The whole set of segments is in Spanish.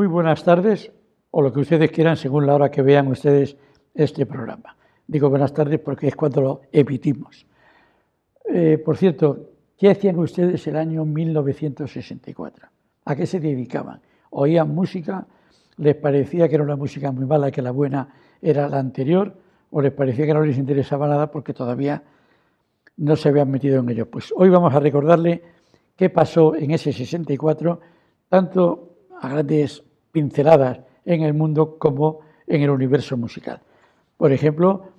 buenas tardes, o lo que ustedes quieran según la hora que vean ustedes este programa. Digo buenas tardes porque es cuando lo emitimos. Por cierto, ¿qué hacían ustedes el año 1964? ¿A qué se dedicaban? ¿Oían música? ¿Les parecía que era una música muy mala y que la buena era la anterior? ¿O les parecía que no les interesaba nada porque todavía no se habían metido en ello? Pues hoy vamos a recordarle qué pasó en ese 64, tanto a grandes pinceladas en el mundo como en el universo musical. Por ejemplo,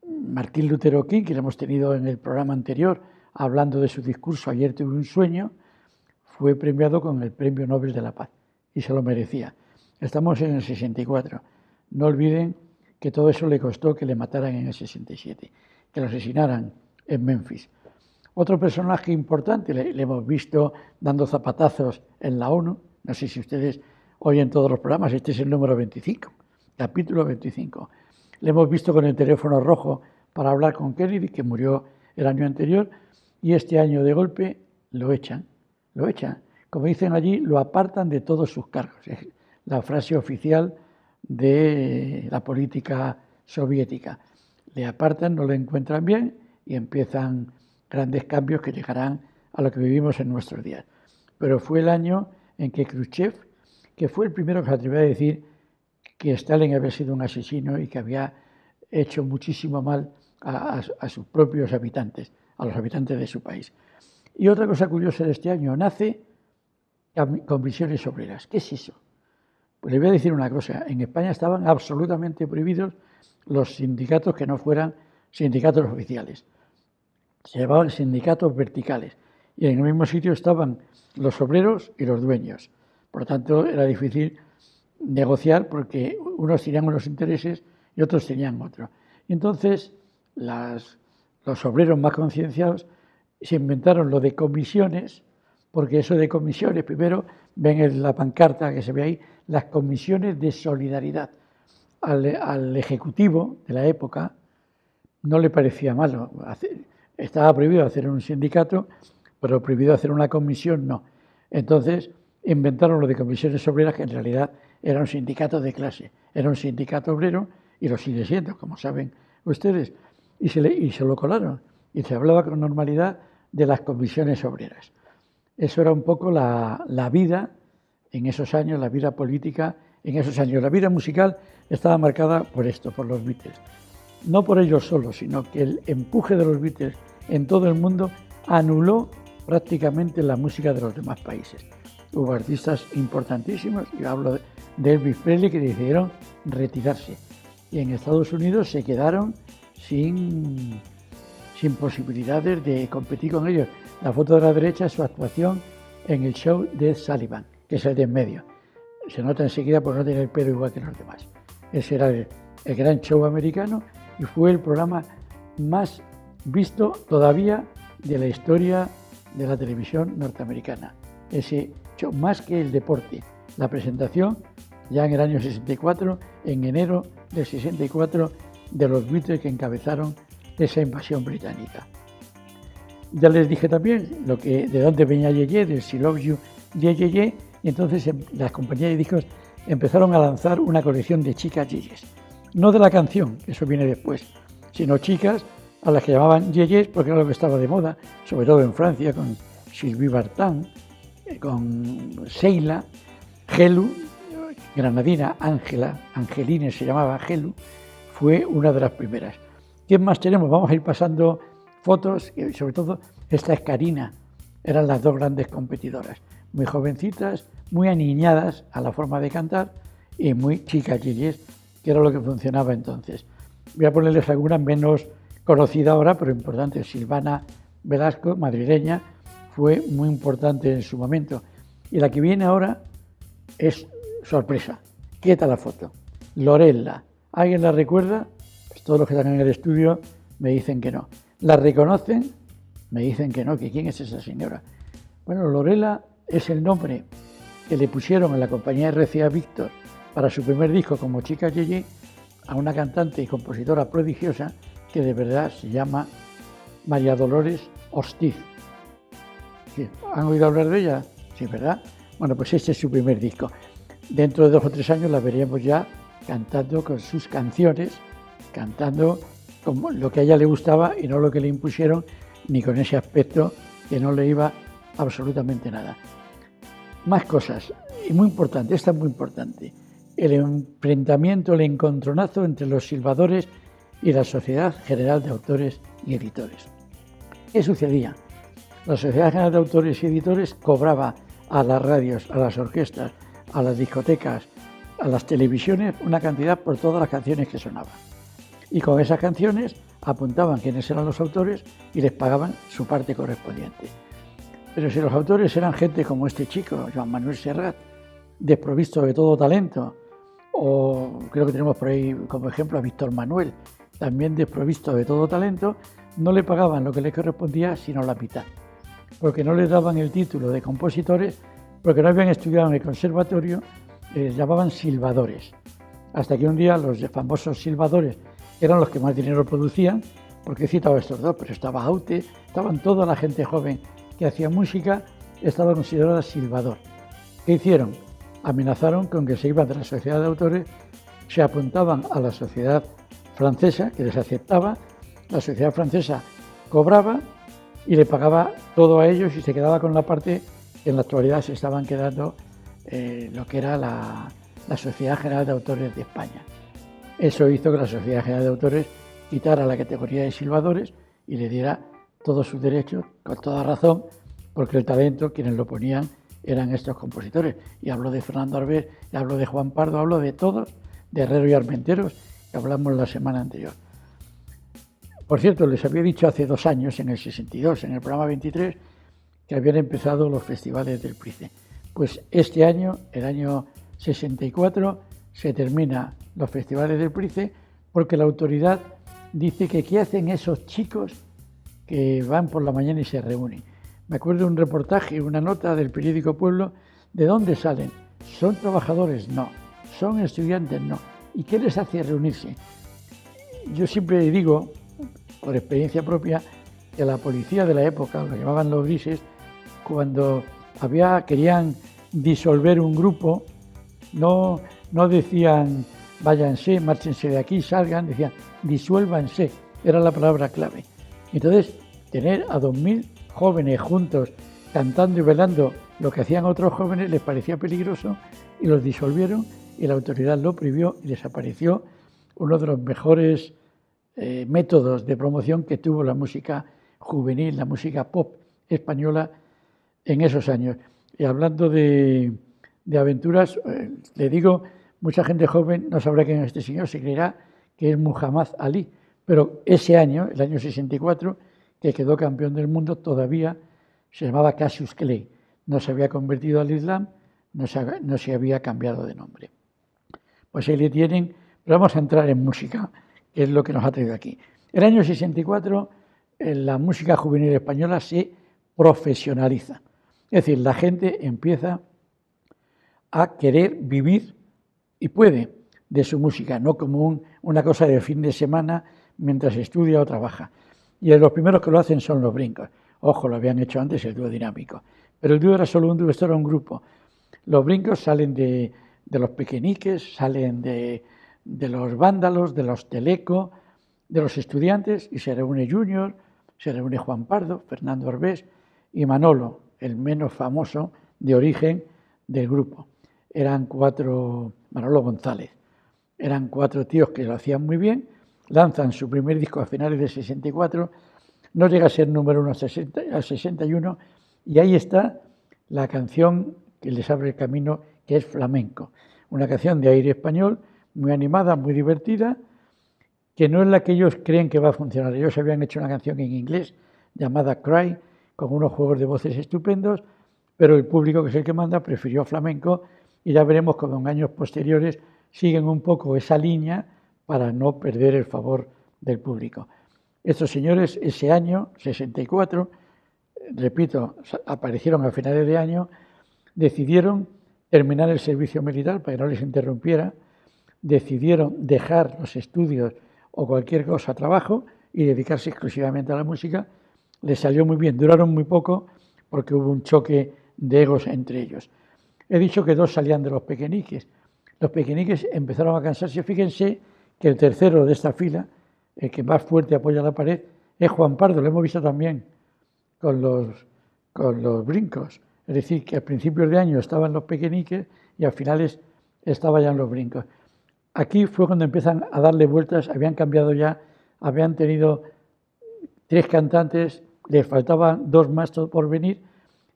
Martín Lutero King, que lo hemos tenido en el programa anterior, hablando de su discurso Ayer tuve un sueño, fue premiado con el Premio Nobel de la Paz y se lo merecía. Estamos en el 64. No olviden que todo eso le costó que le mataran en el 67, que lo asesinaran en Memphis. Otro personaje importante, le hemos visto dando zapatazos en la ONU, no sé si ustedes oyen todos los programas, este es el número 25, capítulo 25. Le hemos visto con el teléfono rojo para hablar con Kennedy, que murió el año anterior, y este año de golpe lo echan. Como dicen allí, lo apartan de todos sus cargos. Es la frase oficial de la política soviética. Le apartan, no le encuentran bien y empiezan grandes cambios que llegarán a lo que vivimos en nuestros días. Pero fue el año en que Khrushchev, que fue el primero que se atrevió a decir que Stalin había sido un asesino y que había hecho muchísimo mal a sus propios habitantes, a los habitantes de su país. Y otra cosa curiosa de este año, nace comisiones obreras. ¿Qué es eso? Pues les voy a decir una cosa, en España estaban absolutamente prohibidos los sindicatos que no fueran sindicatos oficiales. Se llamaban sindicatos verticales y en el mismo sitio estaban los obreros y los dueños. Por lo tanto, era difícil negociar porque unos tenían unos intereses y otros tenían otros. Y entonces los obreros más concienciados se inventaron lo de comisiones, porque eso de comisiones, primero ven en la pancarta que se ve ahí, las comisiones de solidaridad. Al ejecutivo de la época no le parecía malo. Estaba prohibido hacer un sindicato, pero prohibido hacer una comisión no. Entonces inventaron lo de comisiones obreras, que en realidad era un sindicato de clase, era un sindicato obrero y lo sigue siendo, como saben ustedes, y se lo colaron y se hablaba con normalidad de las comisiones obreras. Eso era un poco la vida en esos años, la vida política en esos años. La vida musical estaba marcada por esto, por los Beatles. No por ellos solos, sino que el empuje de los Beatles en todo el mundo anuló prácticamente la música de los demás países. Hubo artistas importantísimos, yo hablo de Elvis Presley, que decidieron retirarse. Y en Estados Unidos se quedaron sin posibilidades de competir con ellos. La foto de la derecha es su actuación en el show de Sullivan, que es el de en medio. Se nota enseguida por no tener el pelo igual que los demás. Ese era el gran show americano y fue el programa más visto todavía de la historia de la televisión norteamericana. Ese show, más que el deporte. La presentación, ya en el año 64, en enero del 64, de los Beatles que encabezaron esa invasión británica. Ya les dije también de dónde venía Yeye, del She Loves You, Yeye, y entonces las compañías de discos empezaron a lanzar una colección de chicas yeyes. No de la canción, eso viene después, sino chicas a las que llamaban yeyes porque era lo que estaba de moda, sobre todo en Francia, con Sylvie Vartan, con Sheila, Gelu, granadina, Angeline se llamaba Gelu, fue una de las primeras. ¿Quién más tenemos? Vamos a ir pasando fotos, y sobre todo esta es Karina, eran las dos grandes competidoras, muy jovencitas, muy aniñadas a la forma de cantar y muy chicas yeyes, que era lo que funcionaba entonces. Voy a ponerles algunas menos conocidas ahora, pero importantes. Silvana Velasco, madrileña, fue muy importante en su momento. Y la que viene ahora es sorpresa. Quieta la foto. Lorella. ¿Alguien la recuerda? Pues todos los que están en el estudio me dicen que no. ¿La reconocen? Me dicen que no, que quién es esa señora. Bueno, Lorella es el nombre que le pusieron en la compañía RCA Víctor para su primer disco como Chica Yeye a una cantante y compositora prodigiosa que de verdad se llama María Dolores Ortiz. ¿Sí? ¿Han oído hablar de ella? Sí, ¿verdad? Bueno, pues este es su primer disco. Dentro de 2 o 3 años la veríamos ya cantando con sus canciones, cantando como lo que a ella le gustaba y no lo que le impusieron, ni con ese aspecto que no le iba absolutamente nada. Más cosas, y muy importante, esta es muy importante, el enfrentamiento, el encontronazo entre los silbadores y la Sociedad General de Autores y Editores. ¿Qué sucedía? La Sociedad General de Autores y Editores cobraba a las radios, a las orquestas, a las discotecas, a las televisiones, una cantidad por todas las canciones que sonaban. Y con esas canciones apuntaban quiénes eran los autores y les pagaban su parte correspondiente. Pero si los autores eran gente como este chico, Joan Manuel Serrat, desprovisto de todo talento, o creo que tenemos por ahí como ejemplo a Víctor Manuel, también desprovisto de todo talento, no le pagaban lo que les correspondía sino la mitad, porque no les daban el título de compositores, porque no habían estudiado en el conservatorio, les llamaban silbadores. Hasta que un día los famosos silbadores eran los que más dinero producían, porque he citado a estos dos, pero estaba Aute, estaban toda la gente joven que hacía música, estaba considerada silbador. ¿Qué hicieron? Amenazaron con que se iban de la sociedad de autores, se apuntaban a la sociedad francesa, que les aceptaba, la sociedad francesa cobraba y le pagaba todo a ellos y se quedaba con la parte que en la actualidad se estaban quedando lo que era la Sociedad General de Autores de España. Eso hizo que la Sociedad General de Autores quitara la categoría de silbadores y le diera todos sus derechos, con toda razón, porque el talento, quienes lo ponían, eran estos compositores. Y hablo de Fernando Arbés, y hablo de Juan Pardo, hablo de todos, de Herrero y Armenteros, que hablamos la semana anterior. Por cierto, les había dicho hace 2 años, en el 62, en el programa 23, que habían empezado los festivales del Price. Pues este año, el año 64, se terminan los festivales del Price porque la autoridad dice que qué hacen esos chicos que van por la mañana y se reúnen. Me acuerdo de un reportaje, una nota del periódico Pueblo, ¿de dónde salen? ¿Son trabajadores? No. ¿Son estudiantes? No. ¿Y qué les hace reunirse? Yo siempre digo, por experiencia propia, que la policía de la época, lo llamaban los grises, cuando querían disolver un grupo, no decían váyanse, márchense de aquí, salgan, decían disuélvanse, era la palabra clave. Entonces, tener a 2000 jóvenes juntos cantando y velando lo que hacían otros jóvenes les parecía peligroso y los disolvieron y la autoridad lo prohibió y desapareció uno de los mejores métodos de promoción que tuvo la música juvenil, la música pop española en esos años. Y hablando de aventuras, le digo, mucha gente joven no sabrá quién es este señor, se creerá que es Muhammad Ali, pero ese año, el año 64, que quedó campeón del mundo, todavía se llamaba Cassius Clay, no se había convertido al Islam, no se había cambiado de nombre. Pues ahí le tienen, pero vamos a entrar en música, que es lo que nos ha traído aquí. El año 64, la música juvenil española se profesionaliza, es decir, la gente empieza a querer vivir y puede de su música, no como una cosa de fin de semana mientras estudia o trabaja. Y los primeros que lo hacen son los Brincos. Ojo, lo habían hecho antes el dúo dinámico. Pero el dúo era solo un dúo, esto era un grupo. Los Brincos salen de los Pequeñiques, salen de los Vándalos, de los Teleco, de los Estudiantes, y se reúne Junior, se reúne Juan Pardo, Fernando Arbés y Manolo, el menos famoso de origen del grupo. Eran 4, Manolo González, eran 4 tíos que lo hacían muy bien, lanzan su primer disco a finales de 64, no llega a ser número 1 a 61, y ahí está la canción que les abre el camino, que es Flamenco, una canción de aire español, muy animada, muy divertida, que no es la que ellos creen que va a funcionar. Ellos habían hecho una canción en inglés llamada Cry, con unos juegos de voces estupendos, pero el público, que es el que manda, prefirió Flamenco, y ya veremos cómo en años posteriores siguen un poco esa línea para no perder el favor del público. Estos señores, ese año, 64, repito, aparecieron a finales de año, decidieron terminar el servicio militar para que no les interrumpiera, decidieron dejar los estudios o cualquier cosa, trabajo, y dedicarse exclusivamente a la música. Les salió muy bien, duraron muy poco porque hubo un choque de egos entre ellos. He dicho que 2 salían de Los Pequeñiques. Los Pequeñiques empezaron a cansarse. Fíjense que el tercero de esta fila, el que más fuerte apoya la pared, es Juan Pardo. Lo hemos visto también con los brincos. Es decir, que a principios de año estaban Los Pequeñiques y a finales estaban ya en los brincos. Aquí fue cuando empiezan a darle vueltas, habían cambiado ya, habían tenido 3 cantantes, les faltaban 2 más por venir,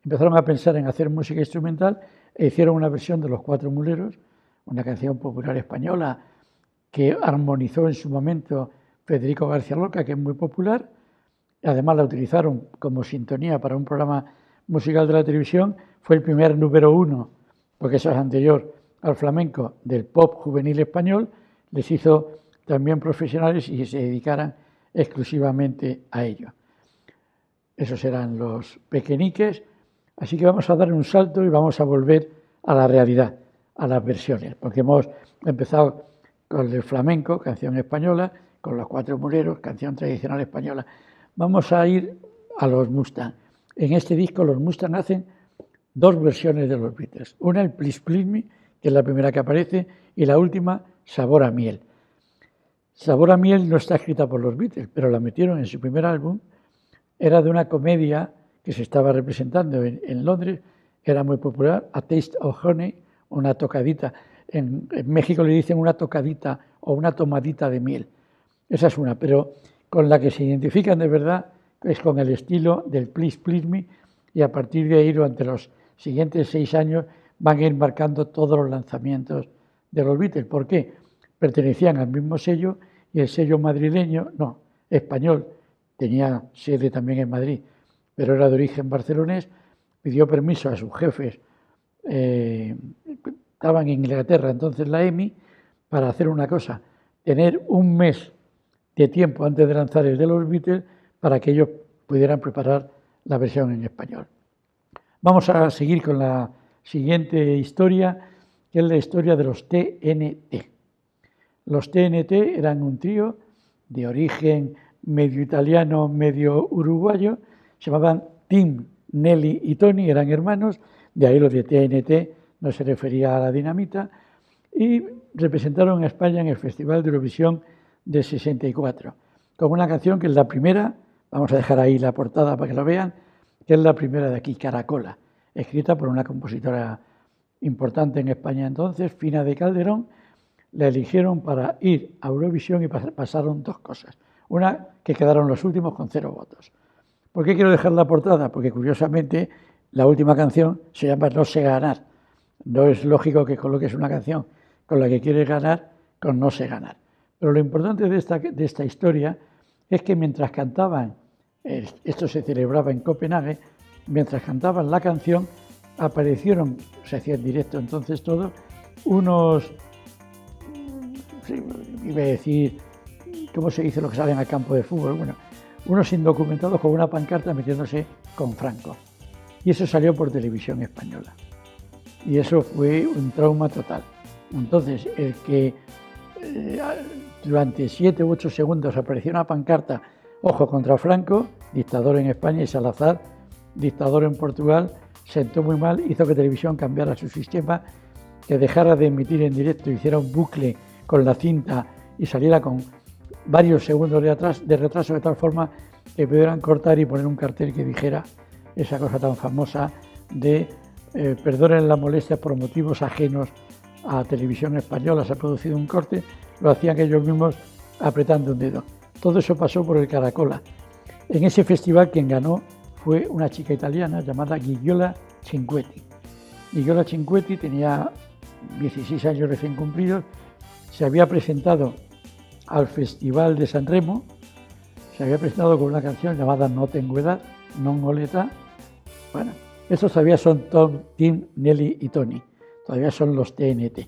empezaron a pensar en hacer música instrumental e hicieron una versión de Los Cuatro Muleros, una canción popular española que armonizó en su momento Federico García Lorca, que es muy popular. Además la utilizaron como sintonía para un programa musical de la televisión. Fue el primer número 1, porque eso es anterior al flamenco, del pop juvenil español. Les hizo también profesionales y se dedicaran exclusivamente a ello. Esos eran Los Pequeñiques. Así que vamos a dar un salto y vamos a volver a la realidad, a las versiones, porque hemos empezado con el flamenco, canción española, con Los Cuatro Muleros, canción tradicional española. Vamos a ir a los Mustang. En este disco los Mustang hacen 2 versiones de los Beatles. Una, el Please Please Me, que es la primera que aparece, y la última, Sabor a Miel. Sabor a Miel no está escrita por los Beatles, pero la metieron en su primer álbum. Era de una comedia que se estaba representando en Londres, era muy popular, A Taste of Honey, una tocadita. En México le dicen una tocadita o una tomadita de miel. Esa es una, pero con la que se identifican de verdad es con el estilo del Please Please Me, y a partir de ahí durante los siguientes 6 años van a ir marcando todos los lanzamientos de los Beatles. ¿Por qué? Pertenecían al mismo sello y el sello madrileño, no, español, tenía sede también en Madrid, pero era de origen barcelonés, pidió permiso a sus jefes, estaban en Inglaterra entonces la EMI, para hacer una cosa, tener un mes de tiempo antes de lanzar el de los Beatles para que ellos pudieran preparar la versión en español. Vamos a seguir con la siguiente historia, que es la historia de los TNT. Los TNT eran un trío de origen medio italiano, medio uruguayo, se llamaban Tim, Nelly y Tony, eran hermanos, de ahí lo de TNT, no se refería a la dinamita, y representaron a España en el Festival de Eurovisión de 64, con una canción que es la primera, vamos a dejar ahí la portada para que lo vean, que es la primera de aquí, Caracola, escrita por una compositora importante en España entonces, Fina de Calderón. La eligieron para ir a Eurovisión y pasaron 2 cosas. Una, que quedaron los últimos con 0 votos. ¿Por qué quiero dejar la portada? Porque curiosamente la última canción se llama No sé ganar. No es lógico que coloques una canción con la que quieres ganar con No sé ganar. Pero lo importante de esta historia es que mientras cantaban, esto se celebraba en Copenhague, mientras cantaban la canción, aparecieron, se hacía en directo entonces todo, unos, iba a decir, ¿cómo se dice lo que salen al campo de fútbol? Bueno, unos indocumentados con una pancarta metiéndose con Franco. Y eso salió por televisión española. Y eso fue un trauma total. Entonces, el que durante 7 u 8 segundos apareció una pancarta, ojo, contra Franco, dictador en España, y Salazar, dictador en Portugal, sentó muy mal, hizo que televisión cambiara su sistema, que dejara de emitir en directo, hiciera un bucle con la cinta y saliera con varios segundos de retraso, de tal forma que pudieran cortar y poner un cartel que dijera esa cosa tan famosa de perdonen la molestia por motivos ajenos a Televisión Española. Se ha producido un corte, lo hacían ellos mismos apretando un dedo. Todo eso pasó por el Caracola. En ese festival quien ganó fue una chica italiana llamada Gigliola Cinquetti. Gigliola Cinquetti tenía 16 años recién cumplidos, se había presentado al Festival de San Remo, se había presentado con una canción llamada No tengo edad, Non ho l'età. Bueno, estos todavía son Tom, Tim, Nelly y Tony, todavía son los TNT.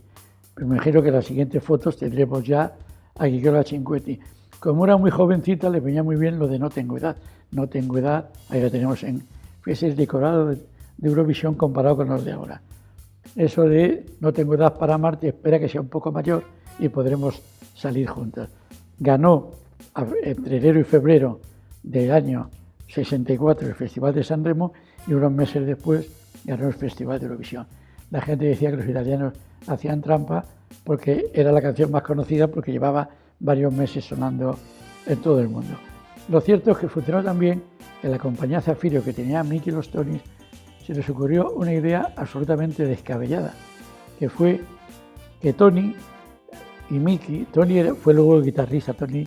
Pero me imagino que en las siguientes fotos tendremos ya a Gigliola Cinquetti. Como era muy jovencita, le venía muy bien lo de No tengo edad. No tengo edad, ahí la tenemos en el decorado de Eurovisión comparado con los de ahora. Eso de No tengo edad para amarte, espera que sea un poco mayor y podremos salir juntos. Ganó entre enero y febrero del año 64 el Festival de San Remo y unos meses después ganó el Festival de Eurovisión. la gente decía que los italianos hacían trampa porque era la canción más conocida porque llevaba varios meses sonando en todo el mundo. Lo cierto es que funcionó tan bien que la compañía Zafiro, que tenía a Mickey y los Tonys, se les ocurrió una idea absolutamente descabellada, que fue que Tony y Mickey, fue luego el guitarrista, Tony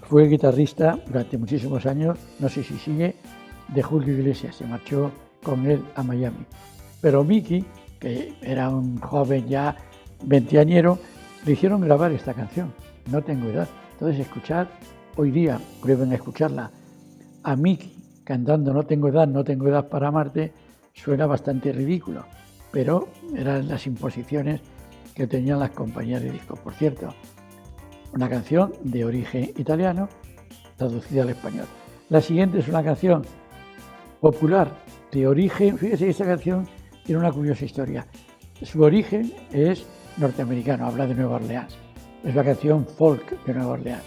fue el guitarrista durante muchísimos años, no sé si sigue, de Julio Iglesias, se marchó con él a Miami. Pero Mickey, que era un joven ya veinteañero, le hicieron grabar esta canción, No tengo edad. Entonces hoy día prueben a escucharla a Mickey cantando No tengo edad para amarte, suena bastante ridículo, pero eran las imposiciones que tenían las compañías de discos. Por cierto, una canción de origen italiano traducida al español. La siguiente es una canción popular de origen, fíjese que esta canción tiene una curiosa historia. Su origen es norteamericano, habla de Nueva Orleans. Es la canción folk de Nueva Orleans.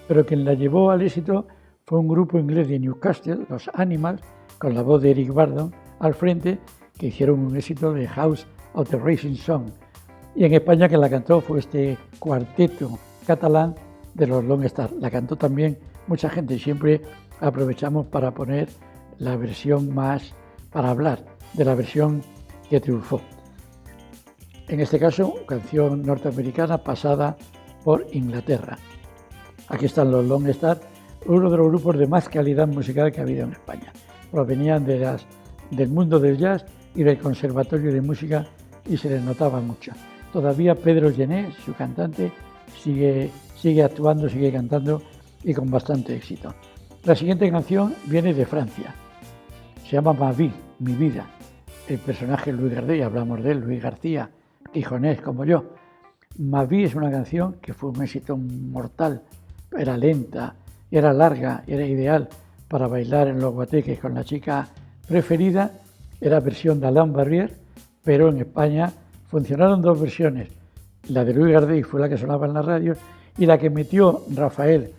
Pero quien la llevó al éxito fue un grupo inglés de Newcastle, los Animals, con la voz de Eric Burdon al frente, que hicieron un éxito de House of the Rising Sun. Y en España quien la cantó fue este cuarteto catalán de los Lone Stars. La cantó también mucha gente y siempre aprovechamos para poner la versión más, para hablar de la versión que triunfó. En este caso, canción norteamericana pasada por Inglaterra. Aquí están los Lone Stars, uno de los grupos de más calidad musical que ha habido en España. Provenían del mundo del jazz y del conservatorio de música y se les notaba mucho. Todavía Pedro Gené, su cantante, sigue actuando, sigue cantando y con bastante éxito. La siguiente canción viene de Francia. Se llama Ma Vie, Mi Vida. El personaje es Luis García, hablamos de él, Luis García, quijonés como yo. Ma Vie es una canción que fue un éxito mortal. Era lenta, era larga, era ideal para bailar en los guateques con la chica preferida. Era versión de Alain Barrière, pero en España funcionaron dos versiones. La de Luis Gardel fue la que sonaba en la radio y la que metió Rafael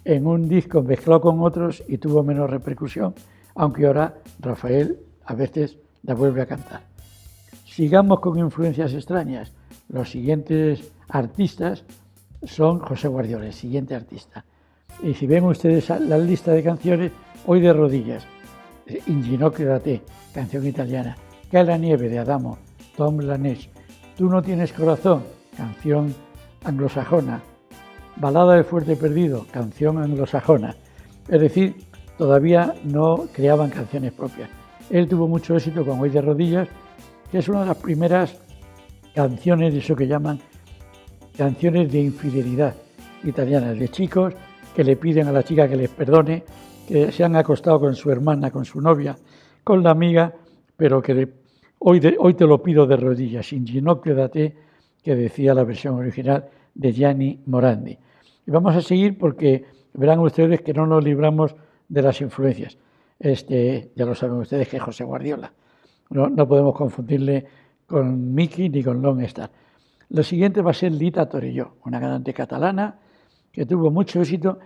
en un disco mezclado con otros y tuvo menos repercusión, aunque ahora Rafael a veces la vuelve a cantar. Sigamos con influencias extrañas. Los siguientes artistas son José Guardiola, el siguiente artista. Y si ven ustedes la lista de canciones, Hoy de rodillas, In ginocchio da te, canción italiana, Cae la nieve de Adamo, Tom Laneige, Tú no tienes corazón, canción anglosajona, Balada del fuerte perdido, canción anglosajona. Es decir, todavía no creaban canciones propias. Él tuvo mucho éxito con Hoy de rodillas, que es una de las primeras canciones de eso que llaman canciones de infidelidad italianas, de chicos que le piden a la chica que les perdone, que se han acostado con su hermana, con su novia, con la amiga, pero que hoy te lo pido de rodillas, In ginocchio da te, que decía la versión original de Gianni Morandi. Y vamos a seguir porque verán ustedes que no nos libramos de las influencias. Ya lo saben ustedes que es José Guardiola. No podemos confundirle con Mickey ni con Lone Star. Lo siguiente va a ser Lita Torelló, una cantante catalana que tuvo mucho éxito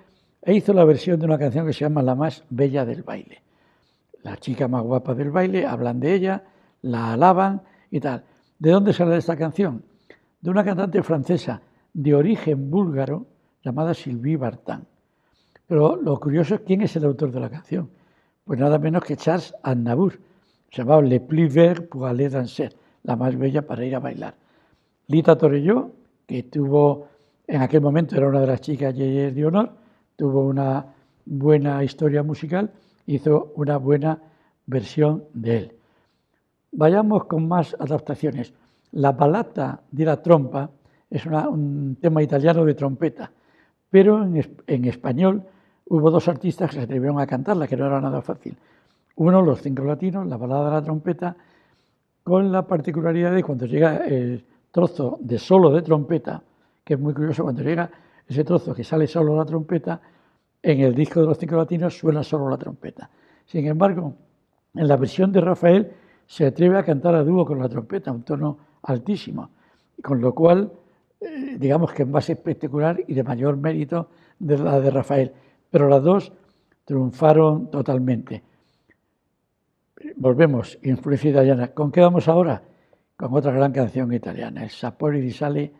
e hizo la versión de una canción que se llama La más bella del baile. La chica más guapa del baile, hablan de ella, la alaban y tal. ¿De dónde sale esta canción? De una cantante francesa de origen búlgaro llamada Sylvie Vartan. Pero lo curioso es quién es el autor de la canción. Pues nada menos que Charles Aznavour. Se llamaba Le plus belle pour aller danser, la más bella para ir a bailar. Lita Torelló, que tuvo, en aquel momento era una de las chicas de honor, tuvo una buena historia musical, hizo una buena versión de él. Vayamos con más adaptaciones. La Ballata della Trompa es un tema italiano de trompeta, pero en español hubo dos artistas que se atrevieron a cantarla, que no era nada fácil. Uno, Los Cinco Latinos, la balada de la trompeta, con la particularidad de cuando llega el trozo de solo de trompeta, que es muy curioso, cuando llega ese trozo que sale solo la trompeta, en el disco de Los Cinco Latinos suena solo la trompeta. Sin embargo, en la versión de Rafael se atreve a cantar a dúo con la trompeta, un tono altísimo, con lo cual, digamos que es más espectacular y de mayor mérito de la de Rafael. Pero las dos triunfaron totalmente. Volvemos, influencia italiana. ¿Con qué vamos ahora? con otra gran canción italiana. El Sapore di Sale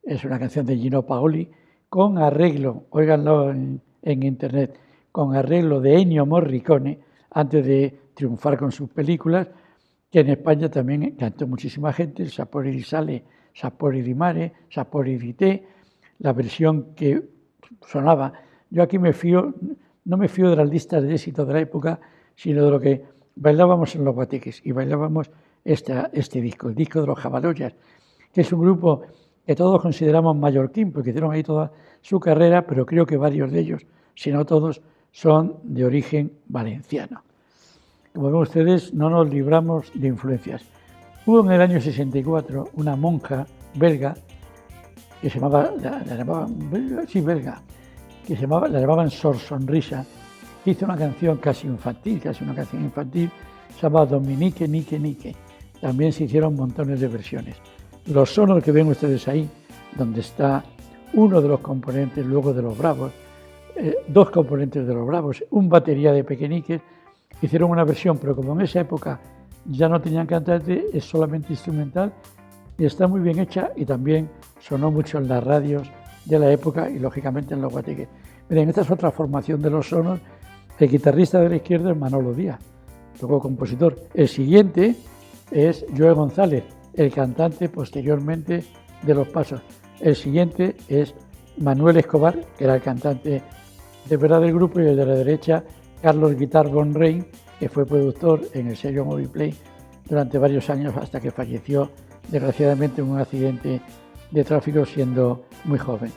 es una canción de Gino Paoli con arreglo, óiganlo en internet, con arreglo de Ennio Morricone, antes de triunfar con sus películas, que en España también cantó muchísima gente, el Sapore di Sale, Sapore di Mare, Sapore di Te, la versión que sonaba. Yo aquí no me fío de las listas de éxito de la época, sino de lo que bailábamos en los guateques, y bailábamos este disco, el disco de los Jabaloyas, que es un grupo que todos consideramos mallorquín, porque hicieron ahí toda su carrera, pero creo que varios de ellos, si no todos, son de origen valenciano. Como ven ustedes, no nos libramos de influencias. Hubo en el año 64 una monja belga que se llamaba, la llamaban Sor Sonrisa, que hizo una canción casi una canción infantil, se llamaba Dominique, Nique, Nique. También se hicieron montones de versiones. Los sonos que ven ustedes ahí, donde está uno de los componentes luego de los Bravos, dos componentes de los Bravos, un batería de Pequeñiques, hicieron una versión, pero como en esa época ya no tenían cantante, es solamente instrumental y está muy bien hecha y también sonó mucho en las radios de la época y lógicamente en los guateques. Miren, esta es otra formación de los sonos. El guitarrista de la izquierda es Manolo Díaz, luego compositor. El siguiente es Joe González, el cantante posteriormente de Los Pasos. El siguiente es Manuel Escobar, que era el cantante de verdad del grupo, y el de la derecha, Carlos Guitar von Rhein, que fue productor en el sello Moviplay durante varios años hasta que falleció desgraciadamente en un accidente de tráfico siendo muy joven.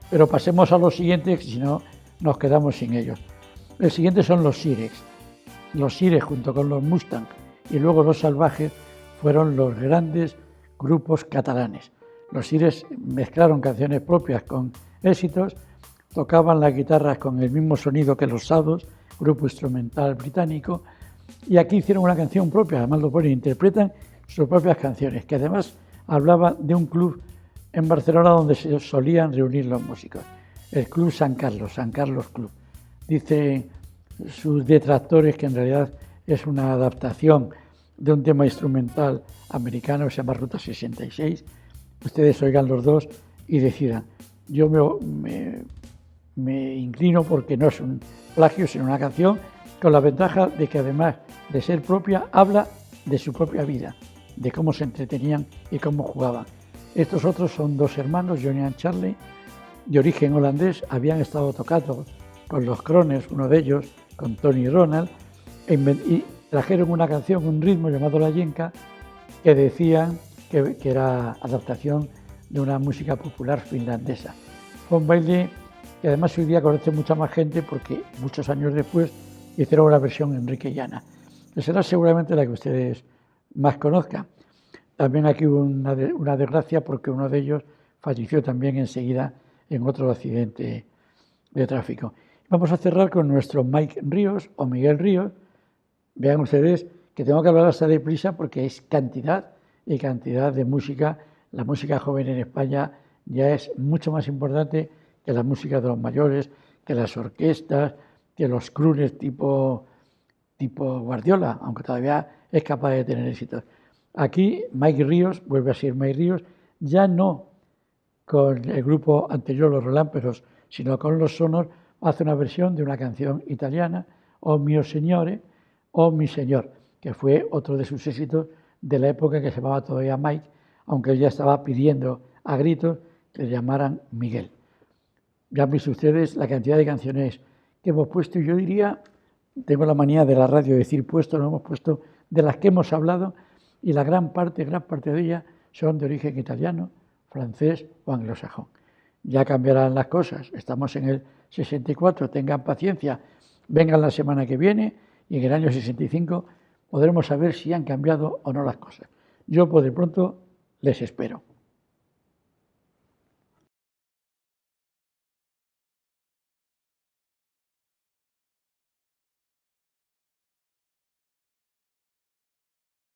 Pero pasemos a los siguientes, si no nos quedamos sin ellos. El siguiente son los Sirex. Los Sirex junto con los Mustang y luego los Salvajes fueron los grandes grupos catalanes. Los Sirex mezclaron canciones propias con éxitos, tocaban las guitarras con el mismo sonido que los Sados, grupo instrumental británico, y aquí hicieron una canción propia, además lo ponen, interpretan sus propias canciones, que además hablaba de un club en Barcelona donde se solían reunir los músicos, el Club San Carlos Club. Dicen sus detractores que en realidad es una adaptación de un tema instrumental americano que se llama Ruta 66. Ustedes oigan los dos y decidan. Yo me inclino porque no es un plagio, sino una canción con la ventaja de que además de ser propia, habla de su propia vida, de cómo se entretenían y cómo jugaban. Estos otros son dos hermanos, Johnny and Charlie, de origen holandés, habían estado tocando con los Kroners, uno de ellos, con Tony Ronald, y trajeron una canción, un ritmo llamado La Yenca, que decían que era adaptación de una música popular finlandesa. Fue un baile que además hoy día conoce mucha más gente porque muchos años después hicieron una versión Enrique Llana, que será seguramente la que ustedes más conozcan. También aquí hubo una desgracia porque uno de ellos falleció también enseguida en otro accidente de tráfico. Vamos a cerrar con nuestro Mike Ríos o Miguel Ríos. Vean ustedes que tengo que hablar hasta deprisa porque es cantidad y cantidad de música. La música joven en España ya es mucho más importante que la música de los mayores, que las orquestas, que los crooners tipo Guardiola, aunque todavía es capaz de tener éxito. Aquí Mike Ríos, vuelve a ser Mike Ríos, ya no con el grupo anterior, los Relámpagos, sino con los Sonor, hace una versión de una canción italiana, O mio signore, O mi señor, que fue otro de sus éxitos de la época que se llamaba todavía Mike, aunque él ya estaba pidiendo a gritos que le llamaran Miguel. Ya han visto ustedes la cantidad de canciones que hemos puesto, y yo diría, tengo la manía de la radio de decir puesto, no hemos puesto, de las que hemos hablado, y la gran parte de ellas son de origen italiano, francés o anglosajón. Ya cambiarán las cosas, estamos en el 64, tengan paciencia, vengan la semana que viene y en el año 65 podremos saber si han cambiado o no las cosas. Yo por de pronto les espero.